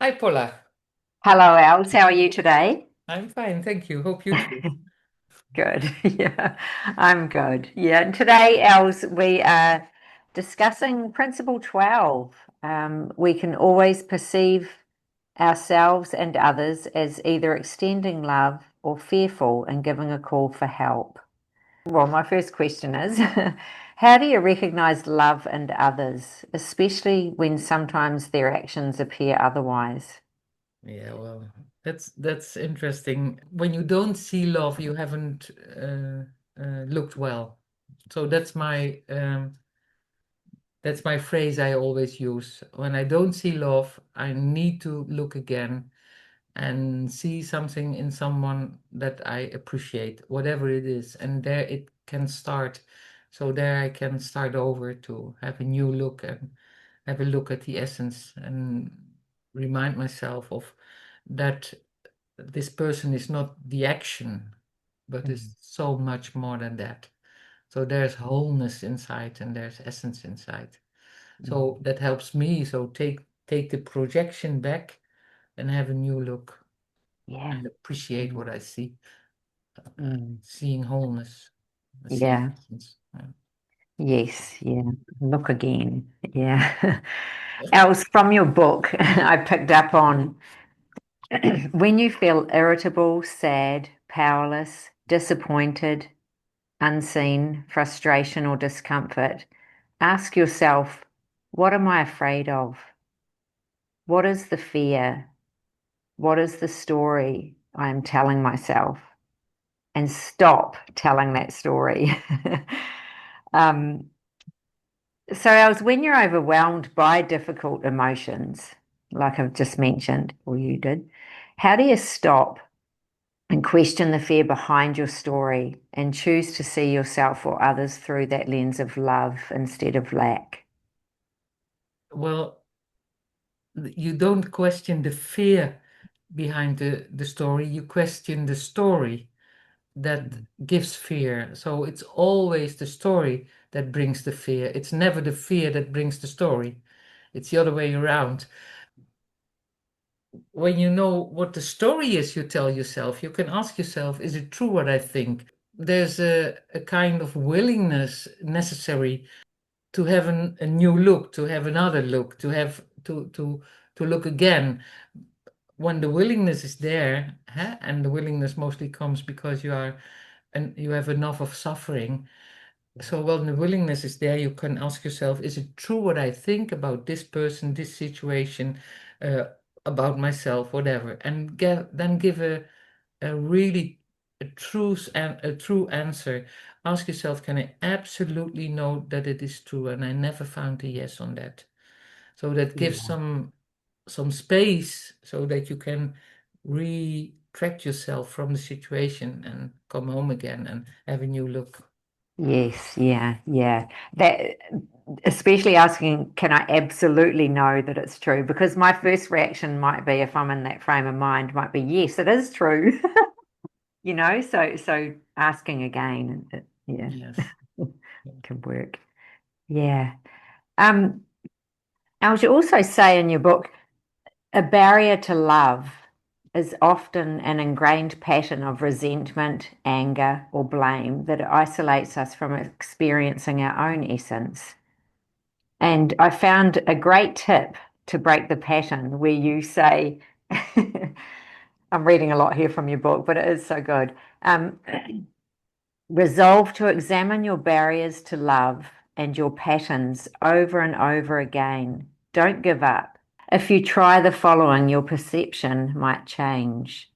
Hi, Paula. Hello, Els. How are you today? I'm fine, thank you. Hope you too. Good. Yeah, I'm good. Yeah, and today, Els, we are discussing Principle 12. We can always perceive ourselves and others as either extending love or fearful and giving a call for help. Well, my first question is, how do you recognize love in others, especially when sometimes their actions appear otherwise? Yeah, well, that's interesting. When you don't see love, you haven't looked well. So that's my phrase I always use. When I don't see love, I need to look again and see something in someone that I appreciate, whatever it is, and there it can start. So there I can start over to have a new look and have a look at the essence and remind myself of that this person is not the action, but is Mm, so much more than that. So there's wholeness inside and there's essence inside. mm. So that helps me. So take the projection back and have a new look Yeah. and appreciate Mm, what I see. mm. Seeing wholeness, seeing Yeah. essence. Yes, yeah. Look again. Yeah. Else, from your book, I picked up on when you feel irritable, sad, powerless, disappointed, unseen, frustration, or discomfort, ask yourself, what am I afraid of? What is the fear? What is the story I am telling myself? And stop telling that story. um, So, Els, when you're overwhelmed by difficult emotions, like I've just mentioned, or you did, how do you stop and question the fear behind your story and choose to see yourself or others through that lens of love instead of lack? Well, you don't question the fear behind the story, you question the story that Mm. gives fear. So it's always the story that brings the fear. It's never the fear that brings the story. It's the other way around. When you know what the story is you tell yourself, you can ask yourself, is it true what I think? There's a kind of willingness necessary to have a new look, to have another look, to have to look again. When the willingness is there, huh? And the willingness mostly comes because you are and you have enough of suffering. So when the willingness is there, you can ask yourself, is it true what I think about this person, this situation, uh, about myself, whatever, and then give a really a true answer. Ask yourself, can I absolutely know that it is true? And I never found a yes on that. So that gives Yeah. some space so that you can retract yourself from the situation and come home again and have a new look. Yes, yeah, yeah. That especially asking, can I absolutely know that it's true? Because my first reaction might be, if I'm in that frame of mind, might be, yes, it is true. So asking again, yeah, Yes. can work. Yeah. Um, as you also say in your book, a barrier to love is often an ingrained pattern of resentment, anger, or blame that isolates us from experiencing our own essence. And I found a great tip to break the pattern where you say, I'm reading a lot here from your book, but it is so good. Um, Resolve to examine your barriers to love and your patterns over and over again. Don't give up. If you try the following, your perception might change.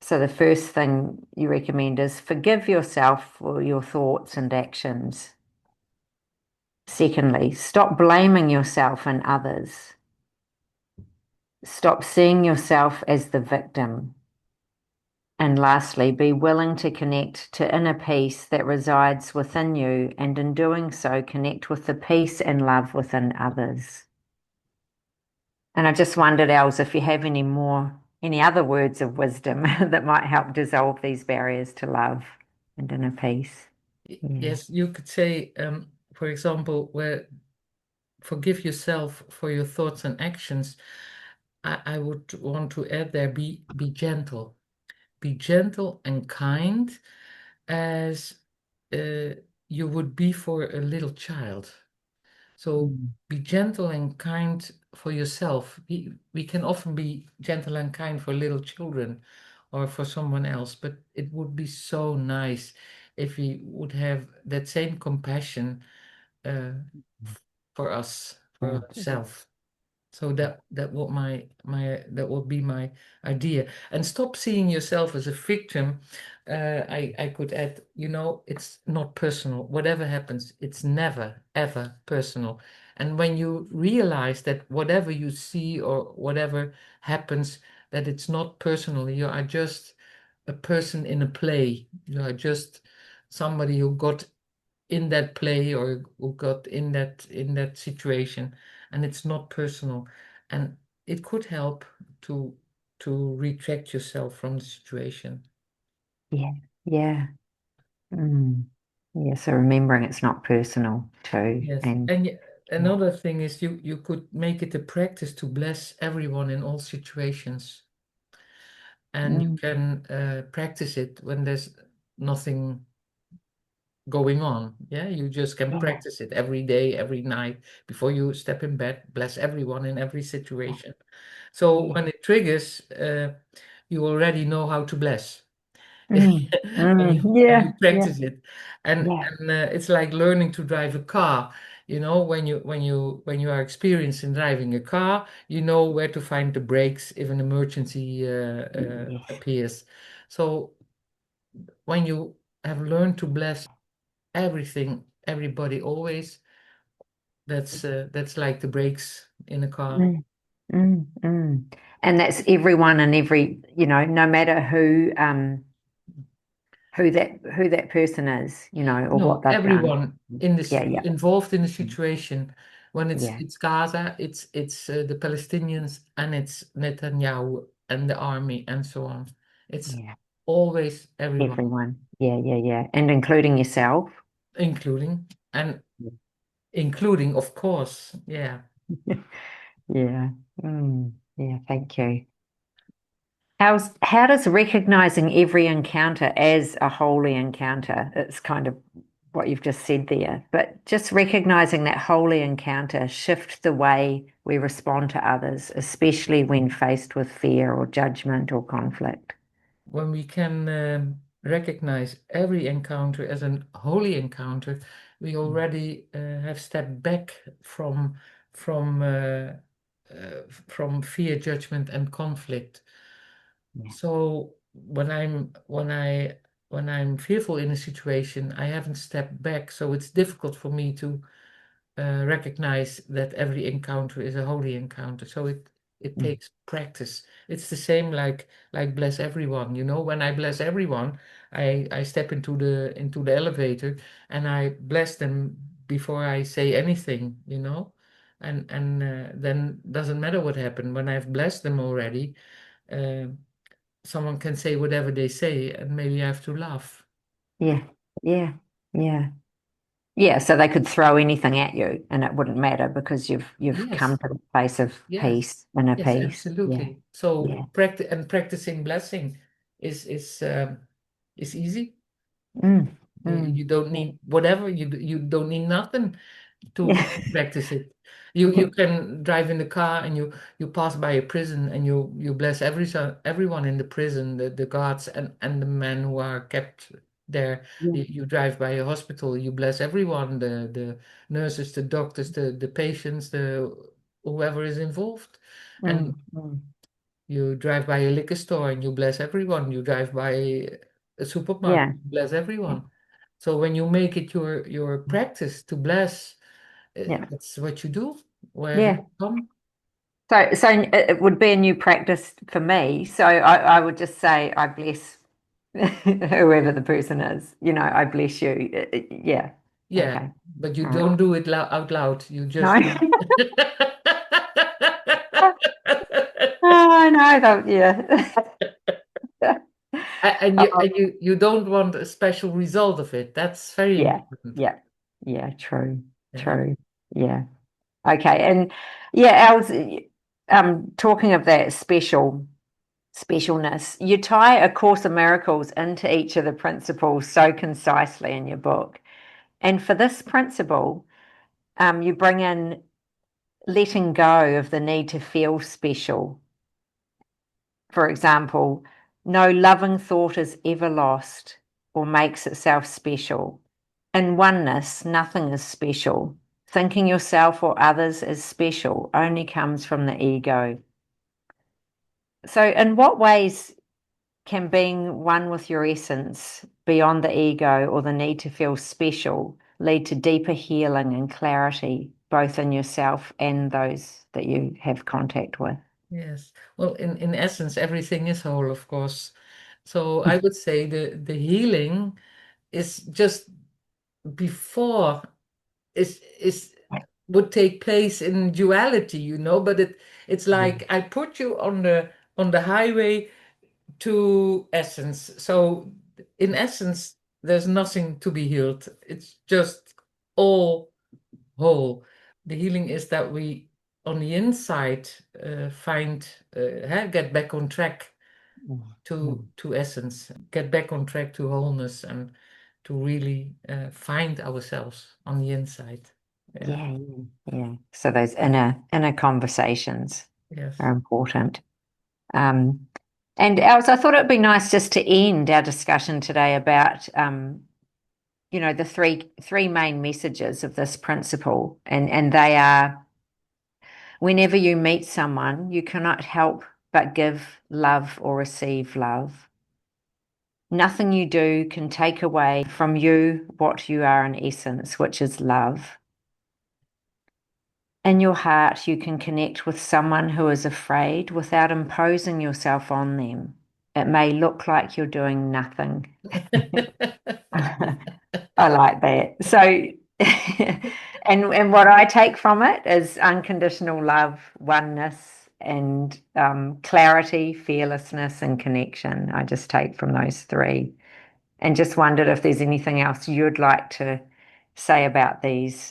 So, the first thing you recommend is forgive yourself for your thoughts and actions. Secondly, stop blaming yourself and others. Stop seeing yourself as the victim. And lastly, be willing to connect to inner peace that resides within you, and in doing so, connect with the peace and love within others. And I just wondered, Els, if you have any other words of wisdom that might help dissolve these barriers to love and inner peace. Yeah. Yes, you could say, for example, where forgive yourself for your thoughts and actions. I would want to add there, be gentle. Be gentle and kind as uh, you would be for a little child. So Mm. be gentle and kind for yourself. We can often be gentle and kind for little children or for someone else, but it would be so nice if we would have that same compassion uh, for us, for Yeah. ourselves. So that would be my idea. And stop seeing yourself as a victim. I could add, it's not personal. Whatever happens, it's never ever personal. And when you realize that whatever you see or whatever happens, that it's not personal, you are just a person in a play. You are just somebody who got in that play or who got in that situation, and it's not personal, and it could help to retract yourself from the situation. Yeah. Yeah. Mm. Yeah. So remembering it's not personal too. Yes, And and yeah. another thing is you could make it a practice to bless everyone in all situations, and you Mm. can practice it when there's nothing going on. Yeah, you just can Yeah. practice it every day, every night before you step in bed. Bless everyone in every Yeah. situation. So Yeah. when it triggers, you already know how to bless. Mm. and Mm. you Yeah. Yeah. practice it, Yeah. and it's like learning to drive a car. When you are experienced in driving a car, you know where to find the brakes if an emergency Yes. appears. So when you have learned to bless everything, everybody, always, that's like the brakes in a car. Mm. Mm. Mm. And that's everyone and every, no matter who that person is, or what No, they've done. everyone in this Yeah. Yeah. involved in the situation. When it's Yeah. it's Gaza, it's the Palestinians, and it's Netanyahu and the army and so on. It's Yeah. always everyone, Everyone. Yeah. Yeah. Yeah. And including yourself. including and Yeah. including, of course. Yeah. Yeah. Mm. Yeah. Thank you. How does recognizing every encounter as a holy encounter, it's kind of what you've just said there, but just recognizing that holy encounter shift the way we respond to others, especially when faced with fear or judgment or conflict. When we can recognize every encounter as an holy encounter, we already have stepped back from uh, from fear, judgment, and conflict. Yeah. So when I'm fearful in a situation, I haven't stepped back, so it's difficult for me to recognize that every encounter is a holy encounter. So it Mm. takes practice. It's the same like bless everyone. When I bless everyone, I step into the elevator and I bless them before I say anything. And then doesn't matter what happened. When I've blessed them already, uh, someone can say whatever they say, and maybe I have to laugh. Yeah. Yeah. Yeah. Yeah, so they could throw anything at you and it wouldn't matter because you've come Yes, to the place of yes, peace, inner yes, peace. Yeah. absolutely. Yeah. So practicing blessing is easy. Mm. You Mm. don't Yeah. need whatever, you don't need nothing to Yeah. practice it. You can drive in the car and you pass by a prison and you bless everyone in the prison, the guards and the men who are kept there. Yeah. You drive by a hospital, you bless everyone, the nurses, the doctors, the patients, the whoever is involved. And Mm. Mm. you drive by a liquor store and you bless everyone. You drive by a supermarket, Yeah. you bless everyone. So when you make it your practice to bless, Yeah. that's what you do wherever Yeah. you come. So it would be a new practice for me. So I would just say, I bless whoever the person is. I bless you. Yeah. Yeah, Okay. but you All right. don't do it out loud. You No. just do. Oh, no, that, yeah. And you Oh, and you don't want a special result of it. That's very yeah. important. Yeah. Yeah. True. Yeah. True. Yeah. Okay. And yeah, Els. talking of that specialness, you tie A Course in Miracles into each of the principles so concisely in your book. And for this principle, you bring in letting go of the need to feel special. For example, no loving thought is ever lost or makes itself special. In oneness, nothing is special. Thinking yourself or others as special only comes from the ego. So, in what ways can being one with your essence, beyond the ego or the need to feel special, lead to deeper healing and clarity, both in yourself and those that you have contact with? Yes. Well, in essence, everything is whole, of course. So I would say the healing is just before is would take place in duality, but it's like I put you on the highway to essence. So in essence, there's nothing to be healed. It's just all whole. The healing is that we on the inside find get back on track to essence, get back on track to wholeness, and to really find ourselves on the inside. Yeah. Yeah, yeah. So those inner conversations are Yes. important. Um, and Alice, I thought it'd be nice just to end our discussion today about the three main messages of this principle, and they are: whenever you meet someone, you cannot help but give love or receive love. Nothing you do can take away from you what you are in essence, which is love. In your heart, you can connect with someone who is afraid without imposing yourself on them. It may look like you're doing nothing. I like that. So, and what I take from it is unconditional love, oneness, and clarity, fearlessness, and connection. I just take from those three, and just wondered if there's anything else you'd like to say about these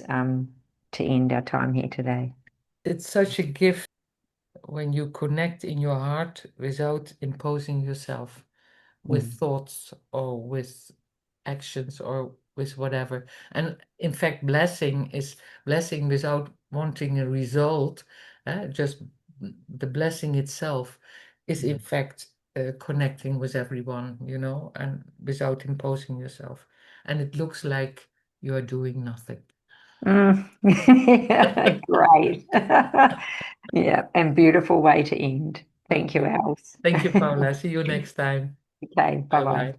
to end our time here today. It's such a gift when you connect in your heart without imposing yourself with Mm. thoughts or with actions or with whatever. And in fact, blessing is blessing without wanting a result. Just the blessing itself is in fact connecting with everyone, and without imposing yourself. And it looks like you are doing nothing. Mm. Great. Yeah, and beautiful way to end. Thank you, Okay. Alice. Thank you, Paula. See you next time. Okay, Bye bye-bye. bye.